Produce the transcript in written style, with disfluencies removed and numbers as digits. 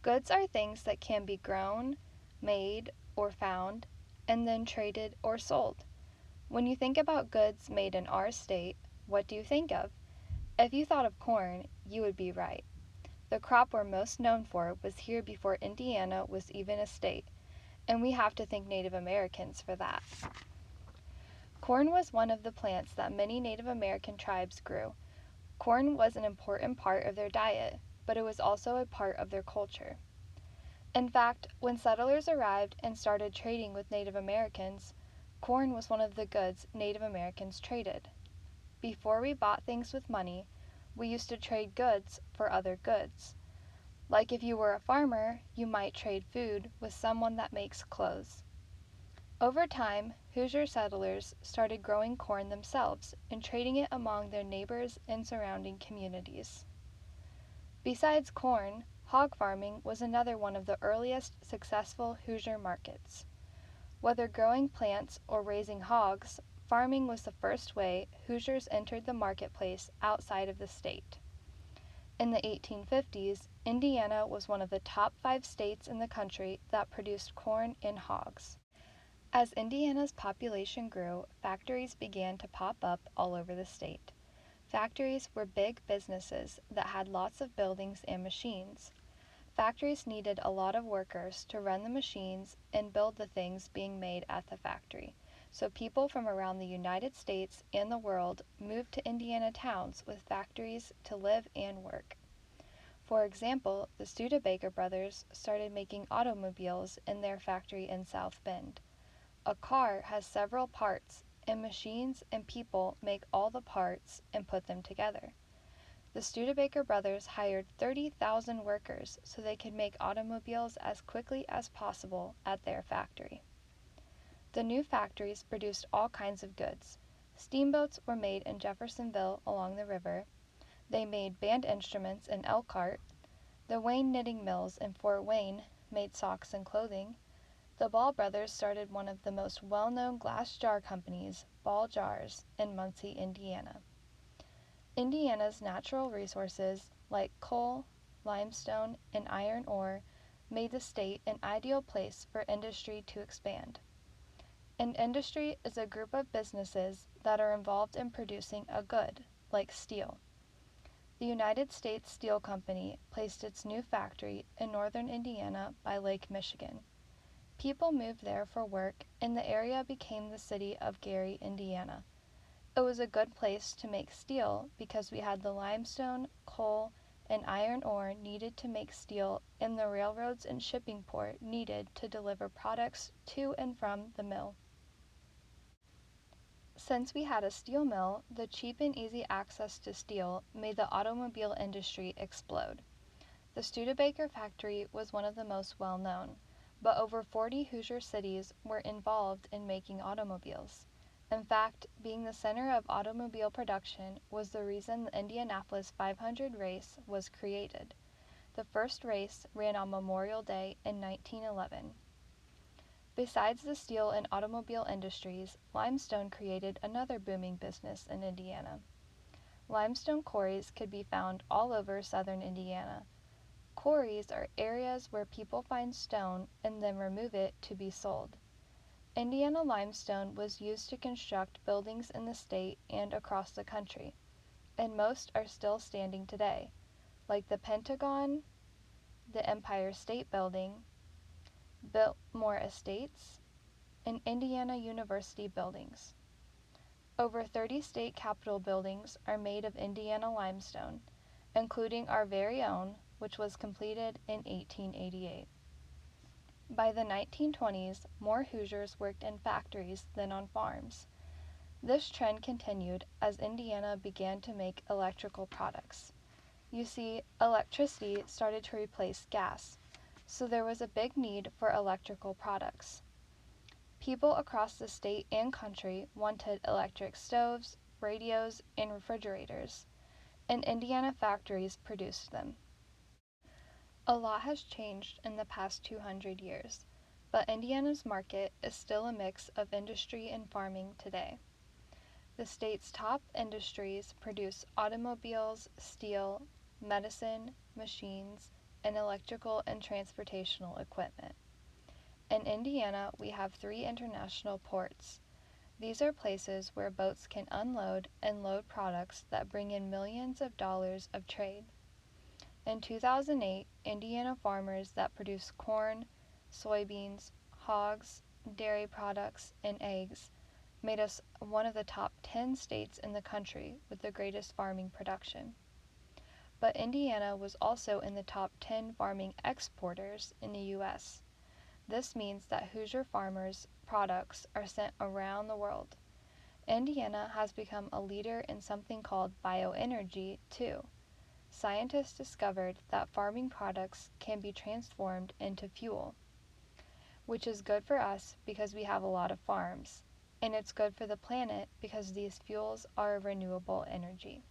Goods are things that can be grown, made, or found, and then traded or sold. When you think about goods made in our state, what do you think of? If you thought of corn, you would be right. The crop we're most known for was here before Indiana was even a state, and we have to thank Native Americans for that. Corn was one of the plants that many Native American tribes grew. Corn was an important part of their diet, but it was also a part of their culture. In fact, when settlers arrived and started trading with Native Americans, corn was one of the goods Native Americans traded. Before we bought things with money, we used to trade goods for other goods. Like if you were a farmer, you might trade food with someone that makes clothes. Over time, Hoosier settlers started growing corn themselves and trading it among their neighbors and surrounding communities. Besides corn, hog farming was another one of the earliest successful Hoosier markets. Whether growing plants or raising hogs, farming was the first way Hoosiers entered the marketplace outside of the state. In the 1850s, Indiana was one of the top 5 states in the country that produced corn and hogs. As Indiana's population grew, factories began to pop up all over the state. Factories were big businesses that had lots of buildings and machines. Factories needed a lot of workers to run the machines and build the things being made at the factory, so people from around the United States and the world moved to Indiana towns with factories to live and work. For example, the Studebaker brothers started making automobiles in their factory in South Bend. A car has several parts, and machines and people make all the parts and put them together. The Studebaker brothers hired 30,000 workers so they could make automobiles as quickly as possible at their factory. The new factories produced all kinds of goods. Steamboats were made in Jeffersonville along the river. They made band instruments in Elkhart. The Wayne knitting mills in Fort Wayne made socks and clothing. The Ball brothers started one of the most well-known glass jar companies, Ball Jars, in Muncie, Indiana. Indiana's natural resources, like coal, limestone, and iron ore, made the state an ideal place for industry to expand. An industry is a group of businesses that are involved in producing a good, like steel. The United States Steel Company placed its new factory in northern Indiana by Lake Michigan. People moved there for work, and the area became the city of Gary, Indiana. It was a good place to make steel because we had the limestone, coal, and iron ore needed to make steel and the railroads and shipping port needed to deliver products to and from the mill. Since we had a steel mill, the cheap and easy access to steel made the automobile industry explode. The Studebaker factory was one of the most well-known, but over 40 Hoosier cities were involved in making automobiles. In fact, being the center of automobile production was the reason the Indianapolis 500 race was created. The first race ran on Memorial Day in 1911. Besides the steel and automobile industries, limestone created another booming business in Indiana. Limestone quarries could be found all over southern Indiana. Quarries are areas where people find stone and then remove it to be sold. Indiana limestone was used to construct buildings in the state and across the country, and most are still standing today, like the Pentagon, the Empire State Building, Biltmore Estates, and Indiana University buildings. Over 30 state capitol buildings are made of Indiana limestone, including our very own, which was completed in 1888. By the 1920s, more Hoosiers worked in factories than on farms. This trend continued as Indiana began to make electrical products. You see, electricity started to replace gas, so there was a big need for electrical products. People across the state and country wanted electric stoves, radios, and refrigerators, and Indiana factories produced them. A lot has changed in the past 200 years, but Indiana's market is still a mix of industry and farming today. The state's top industries produce automobiles, steel, medicine, machines, and electrical and transportational equipment. In Indiana, we have 3 international ports. These are places where boats can unload and load products that bring in millions of dollars of trade. In 2008, Indiana farmers that produce corn, soybeans, hogs, dairy products, and eggs made us one of the top 10 states in the country with the greatest farming production. But Indiana was also in the top 10 farming exporters in the U.S. This means that Hoosier farmers' products are sent around the world. Indiana has become a leader in something called bioenergy, too. Scientists discovered that farming products can be transformed into fuel, which is good for us because we have a lot of farms, and it's good for the planet because these fuels are a renewable energy.